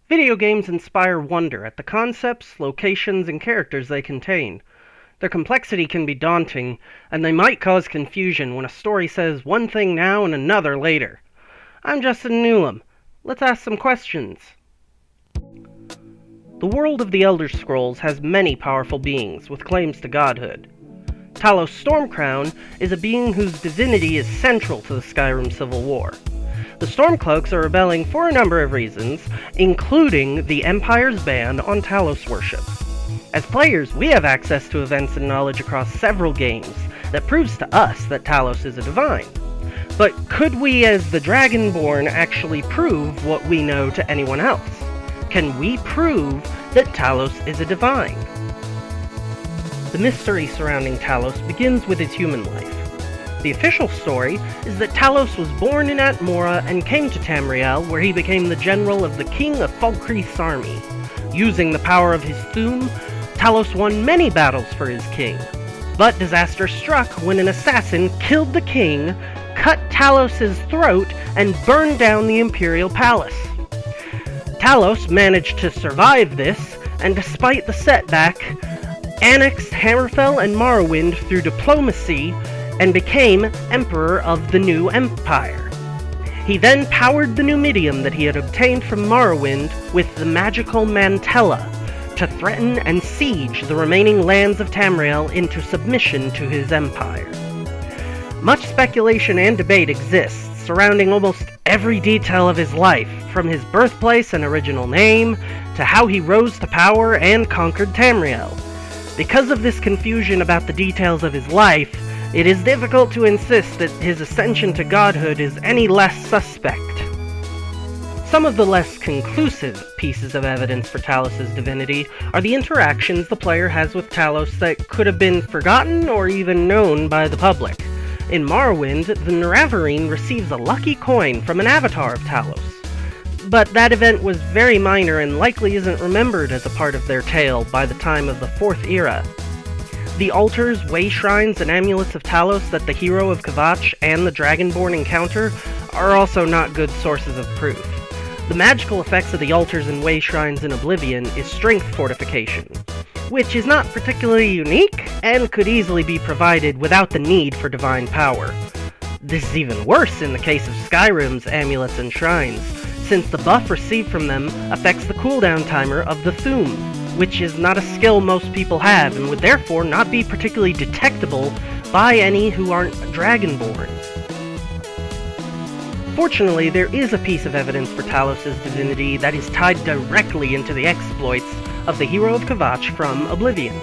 Video games inspire wonder at the concepts, locations, and characters they contain. Their complexity can be daunting, and they might cause confusion when a story says one thing now and another later. I'm Justin Newlam. Let's ask some questions. The world of the Elder Scrolls has many powerful beings with claims to godhood. Talos Stormcrown is a being whose divinity is central to the Skyrim Civil War. The Stormcloaks are rebelling for a number of reasons, including the Empire's ban on Talos worship. As players, we have access to events and knowledge across several games that proves to us that Talos is a divine. But could we, as the Dragonborn, actually prove what we know to anyone else? Can we prove that Talos is a divine? The mystery surrounding Talos begins with his human life. The official story is that Talos was born in Atmora and came to Tamriel, where he became the general of the king of Falkreath's army. Using the power of his Thu'um, Talos won many battles for his king. But disaster struck when an assassin killed the king, cut Talos' throat, and burned down the Imperial Palace. Talos managed to survive this, and despite the setback, annexed Hammerfell and Morrowind through diplomacy and became Emperor of the new Empire. He then powered the Numidium that he had obtained from Morrowind with the magical Mantella to threaten and siege the remaining lands of Tamriel into submission to his empire. Much speculation and debate exists surrounding almost every detail of his life, from his birthplace and original name, to how he rose to power and conquered Tamriel. Because of this confusion about the details of his life, it is difficult to insist that his ascension to godhood is any less suspect. Some of the less conclusive pieces of evidence for Talos' divinity are the interactions the player has with Talos that could have been forgotten or even known by the public. In Morrowind, the Neravarine receives a lucky coin from an avatar of Talos. But that event was very minor and likely isn't remembered as a part of their tale by the time of the Fourth Era. The altars, way shrines, and amulets of Talos that the hero of Kvatch and the Dragonborn encounter are also not good sources of proof. The magical effects of the altars and way shrines in Oblivion is strength fortification, which is not particularly unique and could easily be provided without the need for divine power. This is even worse in the case of Skyrim's amulets and shrines, since the buff received from them affects the cooldown timer of the Thu'um, which is not a skill most people have and would therefore not be particularly detectable by any who aren't Dragonborn. Fortunately, there is a piece of evidence for Talos' divinity that is tied directly into the exploits of the hero of Kvatch from Oblivion.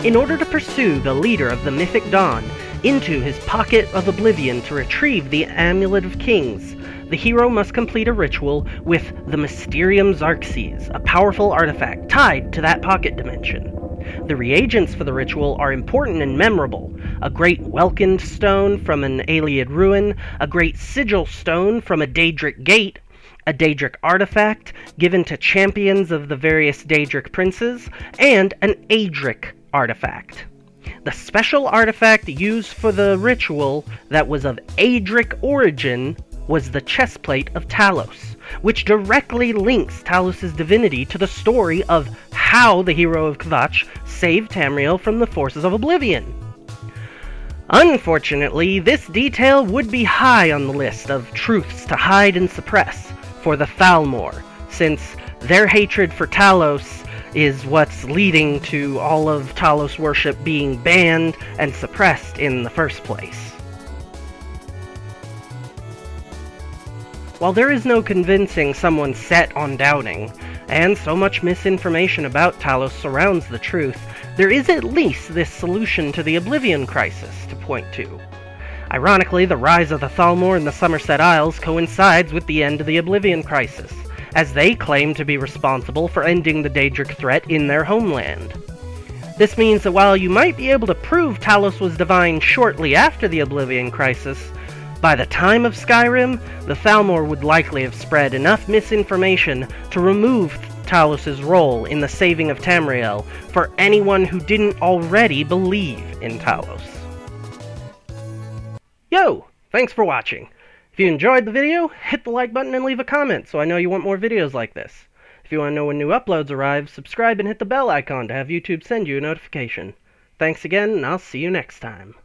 In order to pursue the leader of the Mythic Dawn into his pocket of Oblivion to retrieve the Amulet of Kings, the hero must complete a ritual with the Mysterium Xarxes, a powerful artifact tied to that pocket dimension. The reagents for the ritual are important and memorable: a great Welkind stone from an Ayleid ruin, a great Sigil stone from a Daedric gate, a Daedric artifact given to champions of the various Daedric princes, and an Aedric artifact. The special artifact used for the ritual that was of Aedric origin was the chestplate of Talos, which directly links Talos' divinity to the story of how the hero of Kvatch saved Tamriel from the forces of Oblivion. Unfortunately, this detail would be high on the list of truths to hide and suppress for the Thalmor, since their hatred for Talos is what's leading to all of Talos worship being banned and suppressed in the first place. While there is no convincing someone set on doubting, and so much misinformation about Talos surrounds the truth, there is at least this solution to the Oblivion crisis to point to. Ironically, the rise of the Thalmor in the Somerset Isles coincides with the end of the Oblivion crisis, as they claim to be responsible for ending the Daedric threat in their homeland. This means that while you might be able to prove Talos was divine shortly after the Oblivion crisis, by the time of Skyrim, the Thalmor would likely have spread enough misinformation to remove Talos' role in the saving of Tamriel for anyone who didn't already believe in Talos. Yo! Thanks for watching. If you enjoyed the video, hit the like button and leave a comment so I know you want more videos like this. If you want to know when new uploads arrive, subscribe and hit the bell icon to have YouTube send you a notification. Thanks again, and I'll see you next time.